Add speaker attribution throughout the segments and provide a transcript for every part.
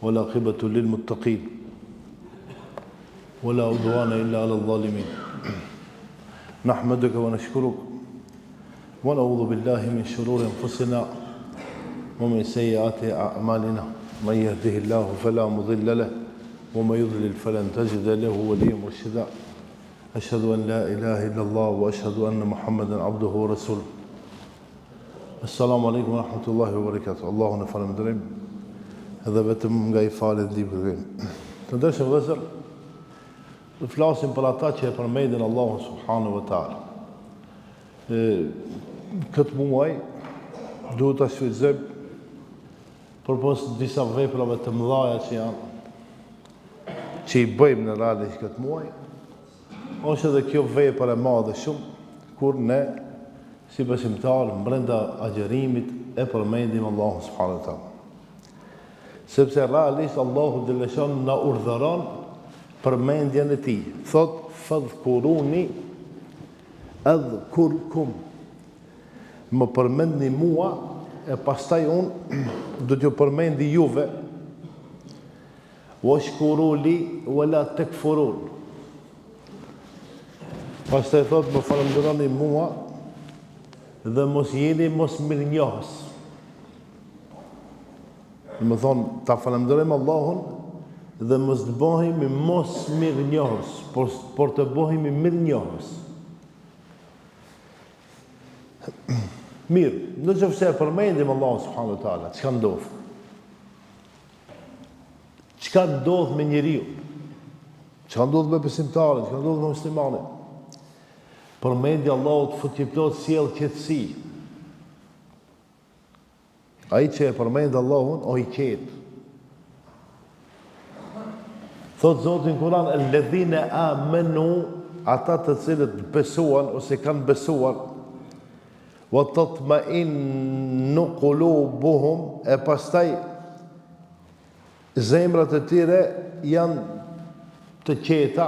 Speaker 1: والعاقبة للمتقين ولا عدوان إلا على الظالمين نحمدك ونشكرك ونعوذ بالله من شرور أنفسنا ومن سيئات أعمالنا من يهده الله فلا مضل له ومن يضلل فلن تجد له وليا مرشدا أشهد أن لا إله إلا الله وأشهد أن محمدا عبده ورسوله السلام عليكم ورحمة الله وبركاته الله نفرمدرم edhe vetëm nga I falet dhe I kërkojmë. Të ndërshëm vëllezër, të flasim për ata që e përmendin Allahun subhanahu wa taala. Këtë muaj duhet ta shfrytëzojmë përpos disa veprave të mëdha që I bëjmë në realisht këtë muaj. Është edhe kjo vepër e madhe shumë kur ne si besimtar brenda agjerimit e përmendim Allahun subhanahu wa taala. Sepse realisht Allahu Gjellëshan na urdhëron përmendjen e Tij. Thot fadhkuruni adhkurkum. Më përmendni mua e pastaj unë do t'ju përmendi juve. Washkuru li wala takfurun. Pastaj thot më falënderoni mua dhe mos jeni mos mirënjohës. Më thonë, ta falemderojmë Allahun dhe mos të bëhemi mos mirënjohës, por të bëhemi mirënjohës. Mirë, nëse përmendim Allahun subhanahu wa taala, çka ndodh? Çka ndodh me njeriu? Çka ndodh me besimtarin? Çka ndodh me muslimanin? Përmendja Allahut futi plot sjell qetësi. Ai që e përmend Allahun, o I qetë. Thot Zoti në Kur'an, alladhina amanu, ata të cilët besuan ose kanë besuar, wa tatma'innu qulubuhum, e pastaj zemrat e tyre janë të qeta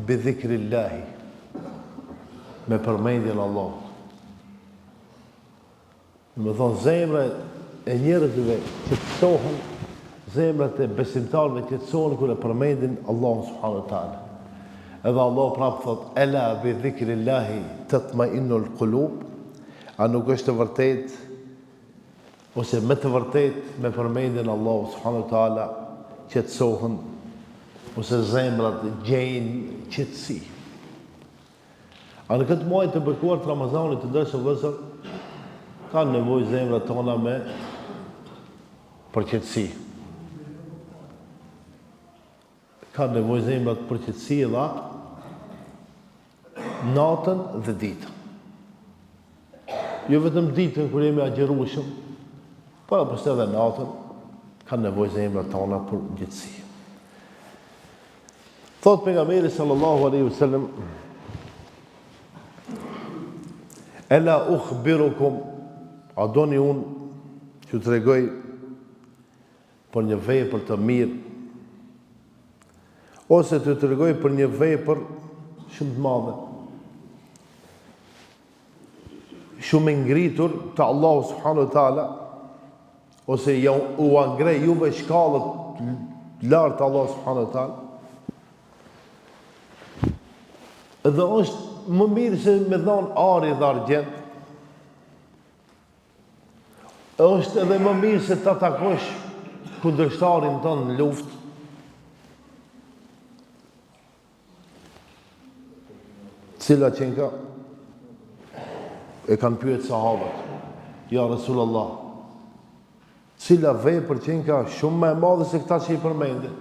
Speaker 1: bi dhikrillahi, me përmendjen Allahut. Më thonë, zemrat e njerëzve qetësohen, zemrat e besimtarëve qetësohen kur e përmendin Allahun subhanahu wa taala. Edhe Allah prapë thot, ela bi dhikrillahi tatma'innul qulub, a nuk është të vërtet, ose me të vërtet me përmendin Allahun subhanahu wa taala qetësohen, ose zemrat gjejnë qetësi. A në këtë muaj të bekuar të Ramazanit të ndershëm vëllezër, kanë nevojë zemrat tona me përqetësi. Kanë nevojë zemrat për qetësi dha natën dhe ditën. Jo vetëm ditën kur jemi agjerueshëm, por pastaj edhe natën kanë nevojë zemrat tona për qetësi. Thot pejgamberi sallallahu alaihi wasallam, ela ukhbirukum, a doni unë që të regoj për një vepër të mirë, ose të regoj për një vepër shumë të madhe, shumë ngritur të Allahu subhanahu wa taala, ose u angrej juve shkallët lartë të Allahu subhanahu wa taala, dhe është më mirë se me dhonë ari dhe argjend, është edhe më mirë se ta takosh kundërshtarin tënë në luftë. Cila qenë ka? E kanë pyet sahabët. Ja Rasulullah, cila vepër qenë ka shumë më e madhe se këta që I përmendin?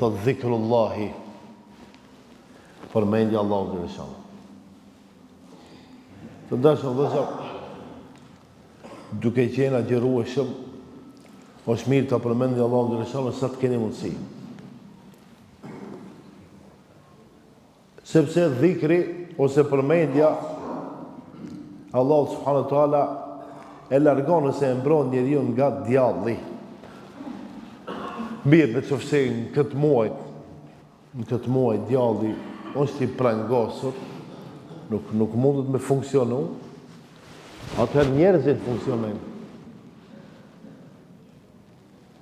Speaker 1: Thot dhikrullahi, përmendja Allahu dhe Gjellëshan. Të dashëm vëllezër, duke qenë agjerueshëm, është mirë të përmendni Allahun dhe Gjellëshan sa të keni mundësi. Sepse dhikri ose përmendja Allahu subhanahu wa taala e largon ose e mbron njeriu nga djalli. Mirë, me qofse në këtë muaj djalli është I prangosur, nuk mundet me funksionu, atëherë njerëzit funksionojnë.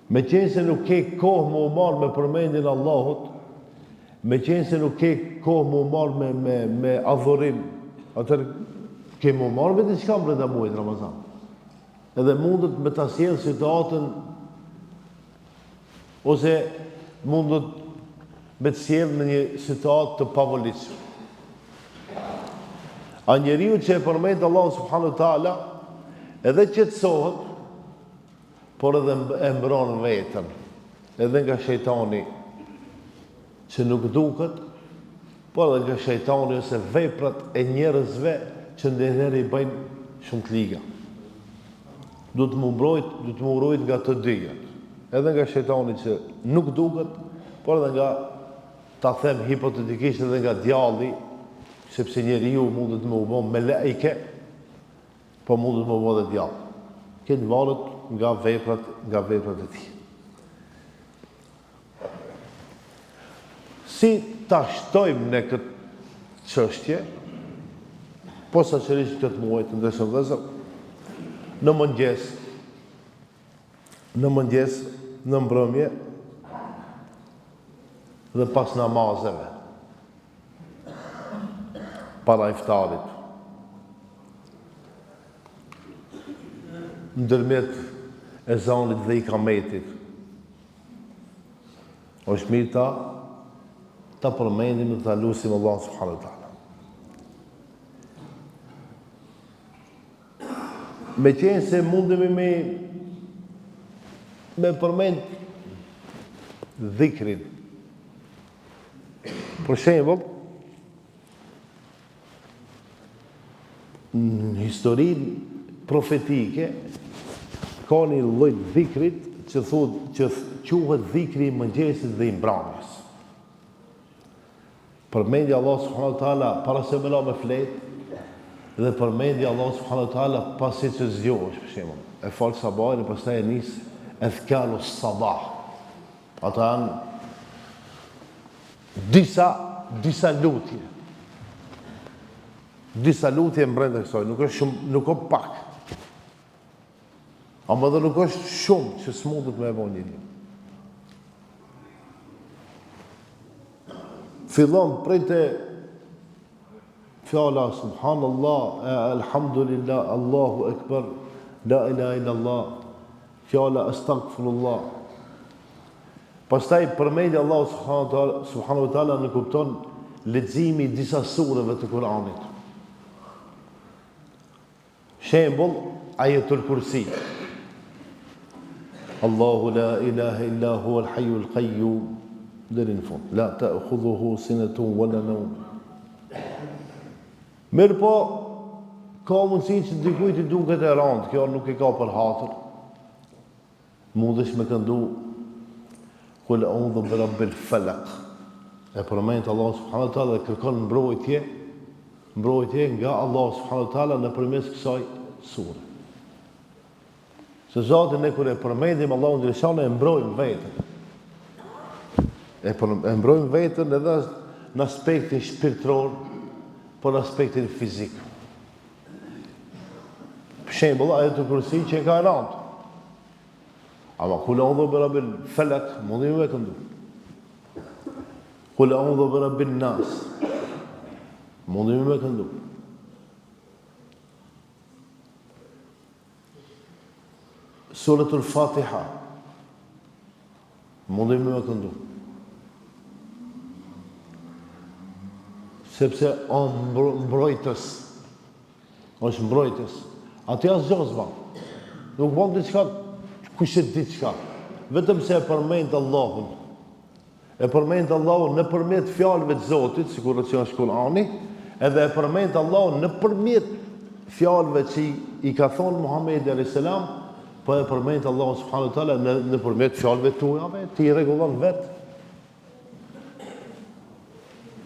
Speaker 1: Me qenë se nuk ke kohë më u marë me përmendjen Allahut, me qenë se nuk ke kohë më u marë me adhurim, atër ke më u marë me diçka brenda muajit Ramazan. Edhe mundet me ta sjellë situatën, ose mundet me të sjellë në një situatë të pavolitshme. A njeriu që e përmend Allahu subhanahu wa taala, edhe qetësohet, por edhe e mbron vetën, edhe nga shejtani që nuk duket, por edhe nga shejtani ose veprat e njerëzve që ndonjëherë i bëjnë shumë të liga. Du të më mbrojt nga të dyja, edhe nga shejtani që nuk duket, por edhe nga, ta them hipotetikisht, edhe nga djalli, sepse njeriu mundet më u bë me lejke, po mundet më u bë dhe djall. Këtë varet nga veprat e tij. Si ta shtojmë në këtë çështje, posaçërisht këtë muaj të ndeshëm vëllezër, në mëngjes, në mbrëmje dhe pas namazeve, para iftarit, ndërmjet ezanit dhe ikametit, është mirë ta përmendim dhe ta lutim Allahun subhanahu wa taala. Me qenë se mundemi me përmend dhikrin. Për shembull, në historinë profetike ka një lloj dhikrit që quhet dhikri i mëngjesit dhe i mbrëmjes. Përmendja Allah subhanahu wa taala para se me la me flet, dhe përmendja Allah subhanahu wa taala pasi që zgjohesh, për shembull. E fal sabahin e pastaj e nis adhkaru sabah. Ata janë disa lutje. Disa lutje brenda kësaj, nuk është shumë, nuk është pak. Ama dhe nuk është shumë që s'mundet me e bëj njeriu. Fillon prej te fjala subhanallah, alhamdulillah, Allahu akbar, la ilaha illallah, fjala astaghfirullah. Pastaj përmendja Allahu subhanahu wa taala në kupton leximi i disa sureve të Kuranit. Shembull, Ayatul Kursi. Allahu la ilaha illa huwa al-hayyul qayyum, deri në fund. La ta'khudhuhu sinatun wala nawm. Mirë po, ka mundësi që dikujt i duket e rëndë, kjo nuk e ka për hatër. Mundesh me këndu Kul a'udhu bi rabbil falaq. E përmend Allah subhanahu wa taala dhe kërkon mbrojtje nga Allah subhanahu wa taala nëpërmes kësaj sure. Se Zoti ne kur e përmendim Allahun xhaleshane e mbrojmë veten. E mbrojmë veten edhe në aspektin shpirtëror, por në aspektin fizik. Për shembull, Ayatul Kursi që ka rënd. Ama Kul a'udhu bi rabbil falaq, mundi me këndu. Kul a'udhu bi rabbin nas, mundi me këndu. Suratul Fatiha, mundi me këndu. Sepse mbrojtës, është mbrojtës. Aty as gjë s'ban. Nuk bën diçka, kushet diçka. Vetëm se e përmend Allahun. E përmend Allahun nëpërmjet fjalëve të Zotit, sikur që është Kurani, edhe e përmend Allahun nëpërmjet fjalëve që i ka thonë Muhamedi alayhis salam, po e përmend Allahun subhanahu wa taala nëpërmjet fjalëve tuaja, ti rregullon vetë.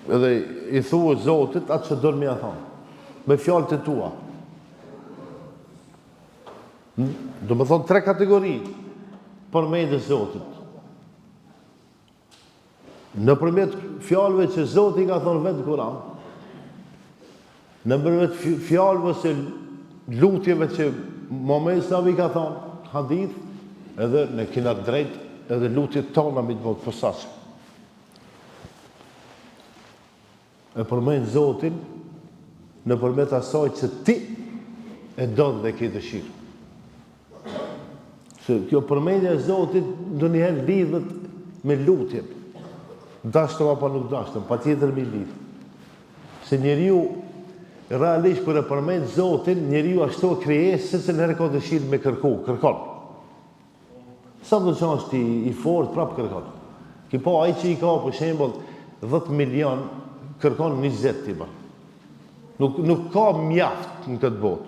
Speaker 1: Edhe i thuë Zotit atë që dërë me a thonë, me fjallët e tua. Do me thonë 3 kategori përmendje Zotit. Nëpërmjet fjallëve që Zotit ka thonë vetë Kur'an, nëpërmjet fjallëve se lutjeve që Muhamedi sallallahu ka thonë, hadith, edhe ne kena drejt edhe lutjet tona me të bëjë posaçme. E përmend Zotin nëpërmjet asaj që ti e don dhe ke dëshirë. Se kjo përmendje e Zotit ndonjëherë lidhet me lutjen. Dashtëm apo nuk dashtëm, patjetër me lidh. Se njeriu realisht kur e përmend Zotin, njeriu ashtu krijesë se çdo herë ka dëshirë me kërkon. Sa do të është i fortë prap kërkon. Ki po ai që i ka për shembull 10 milion kërkon 20 tipa. Nuk ka mjaft në këtë botë.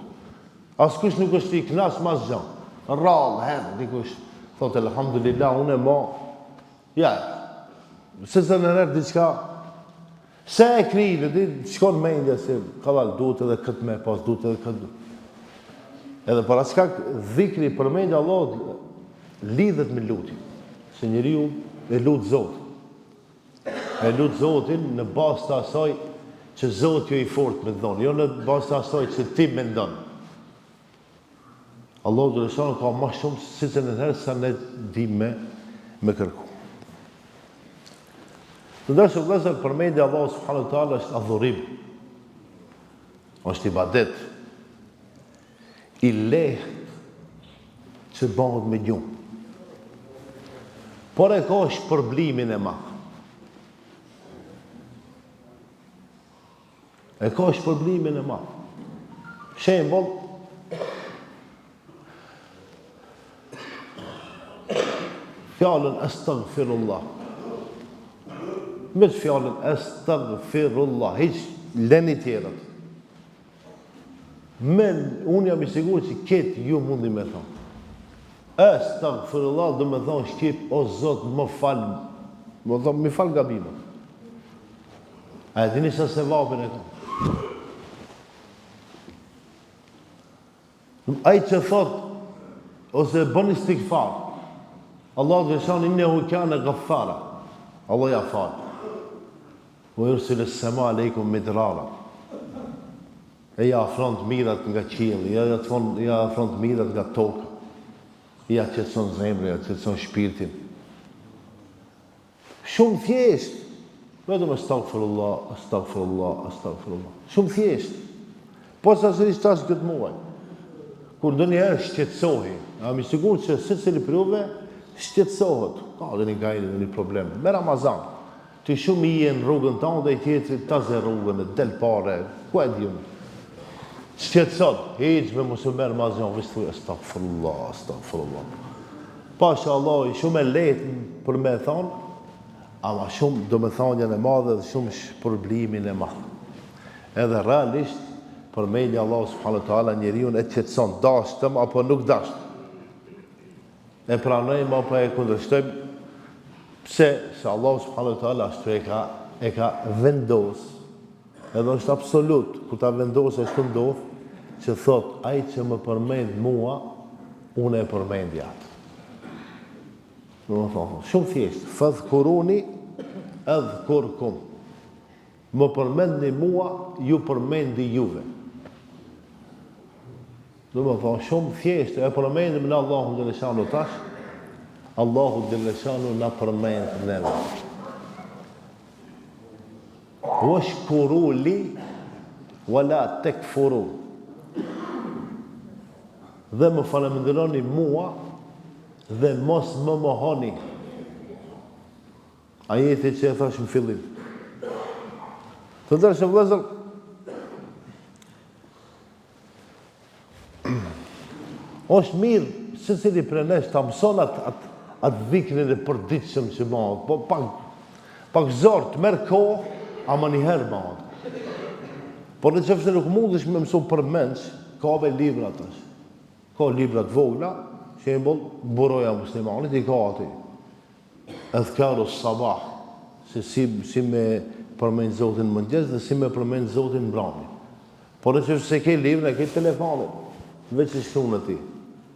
Speaker 1: Askush nuk është i kënaq me asgjë. Rrallë herë dikush thotë alhamdulillah unë mo. Ja. Se herë diçka se e krinë, shkon mendja se kallal duhet edhe këtë me pas, duhet edhe këtë. Edhe para shkak dhikri përmendja Allahut lidhet me lutjen. Se njeriu e lut Zotin. E lut Zotin në bazë të asaj që Zoti i fortë më dhon, jo në bazë të asaj që ti mendon. Allahu dhe Reshan ka ma shumë si që në herë sa ne di me kërku. Të dërshë vëllezër, përmendja Allahu subhanahu wa taala është adhurim. Është ibadet. I lehtë që bëhet me gjumë. Por e ka shpërblimin e madh. E ka shpërblimin e madh. Shembull, fjallën astaghfirullah. Me të fjallën astaghfirullah, hiç leni tjerët. Unë jam i sigurt që ketë ju mundi me thonë. Astaghfirullah do me thonë shqip, o Zot më fal, më fal gabimet. A e dini sa se vapin e ka? Ai që thot, ose bën istighfar, Allah dhe shanë innehu kane ghaffara. Allah ja falë. Wa yursil as-sama aleikum midrara. E ja afron të mirat nga qielli, ja afron të mirat nga toka. Ja qetëson zemrën, ja qetëson shpirtin. Shumë thjesht. Vetëm astaghfirullah, astaghfirullah, astaghfirullah. Shumë thjesht. Po sa sërish tash këtë muaj. Kur ndonjëherë shqetësohi, jam i sigurt që secili prej juve shqetësohet. Ka dhe një gajnë dhe një problem. Me Ramazan, të shumë i në rrugën tonë dhe i tjetëri të zë rrugën, del pare, ku e dhjumë. Shqetësot, heqë me muslimer Ramazan, vështë thuj, astaghfirullah, astaghfirullah. Pasha Allah, shumë e letë për me thonë, ama shumë do me thonjën e madhe dhe shumë shpërblimin e madhe. Edhe realisht, për mejnë Allah subhanahu wa taala njeriun e qetëson, dashtëm apo nuk dashtëm. E pranojmë apo e kundërshtojmë, pse se Allah subhanahu wa taala ashtu e ka vendos, edhe është absolut, kur ta vendos është të ndodh, që thot, ai që më përmend mua, unë e përmend atë. Do të thonë, shumë thjesht, fadhkuruni adhkurkum. Më përmendni mua, ju përmendi juve. Do të thonë, shumë thjesht, e përmendim në Allahu dhe Leshanu tash, Allahu dhe Leshanu na përmend neve. Washkuru li, wala tekfuru. Dhe më faleminderoni mua, dhe mos më mohoni. Ajeti që e thash në fillim. Të dërshë vëllezër, është mirë se cili prej nesh ta mëson atë dhikrin e përditshëm që bëhet, po pak zor të merr kohë, ama një herë bëhet. Por nëse nuk mundesh me mësu përmendsh, ka ve libra tash. Ka libra të vogla, shembull, buroja muslimanit i ka aty. Adhkaru sabah, se si me përmend Zotin mëngjes dhe si me përmend Zotin mbrëmje. Por nëse se ke libra, ke telefonin, veç i shkruan aty.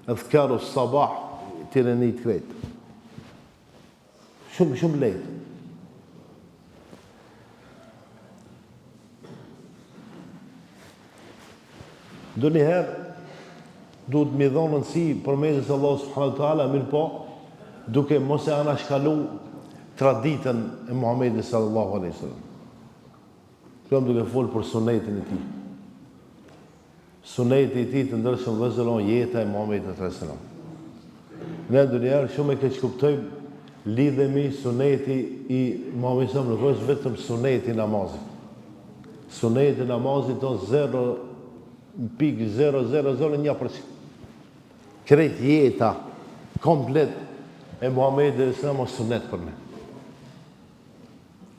Speaker 1: Adhkaru sabah, tireni të kretë. Shumë lehtë. Do njëherë, duhet mi dhonë rëndësi përmendjes Allah subhanahu wa taala, mirë po, duke mos e anashkalu traditën e Muhamedit sallallahu alaihi wasallam. Kjo duke folë për sunetin e tij. Suneti i tij të ndërshëm vëzëron jeta e Muhamedit sallallahu alaihi wasallam. Ne ndonjëherë shumë e keq kuptojmë lidhemi suneti i Muhamedit sallallahu alaihi wasallam, nuk është vetëm suneti i namazit. Suneti i namazit do 0.0001%. Krejt jeta komplet e Muhamedit sallallahu alaihi wasallam është sunet për ne.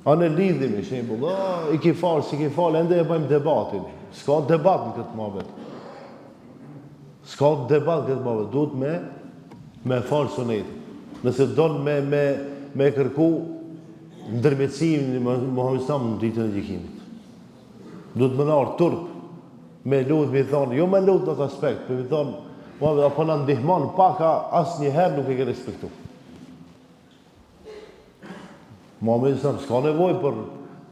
Speaker 1: A ne lidhemi, shembull, i ki falë, si ki falë, ende e bëjmë debatin. S'ka debat në këtë muhabet. S'ka debat në këtë muhabet. Duhet me falë sunetin. Nëse donë me kërku ndërmjetësimin e Muhamedit sallallahu në ditën e gjykimit. Duhet me nërë turp, me lutë, me thonë, jo me lutë në të aspekt, me thonë, Muhamedit, apo në ndihman, paka asë njëherë nuk e ke respektu. Muhamedit sallallahu s'ka nevojë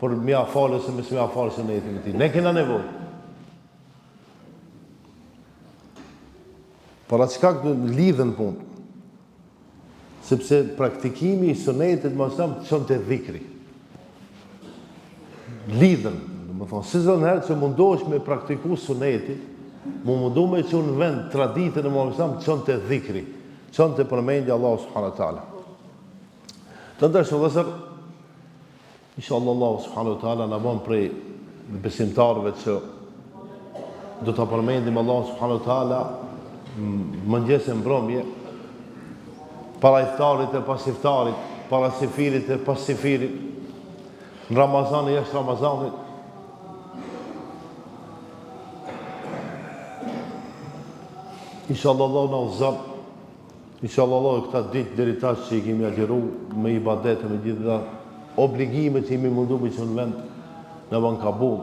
Speaker 1: për mja falës e mja falës e netin e ti. Ne kena nevojë. Para qka këtë lidhen punë? Sepse praktikimi i sunetit më sallallahu çon të dhikri. Lidhen, do të thonë, si zënë herë që mundohesh me praktiku sunetit, mundu me që në vend traditën e Muhamedit sallallahu çon të dhikri, çon të përmendja Allahu subhanahu wa taala. Të ndërshë vëllezër, inshallah Allahu subhanahu wa taala na bën prej besimtarëve që do ta përmendim Allahu subhanahu wa taala mëngjes e mbrëmje, para iftarit e pas iftarit, para sefirit e pas sefirit, në Ramazan e jashtë Ramazanit. Inshallah Allah na uzon. Inshallah Allah këta ditë deri tash që i kemi agjeru me ibadete, me gjitha obligimet që jemi mundu me që në vend në ban kabul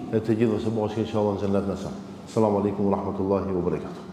Speaker 1: e të gjithë së bashkë inshallah në xhennet nësa. Assalamu alaikum wa rahmatullahi wa barakatuh.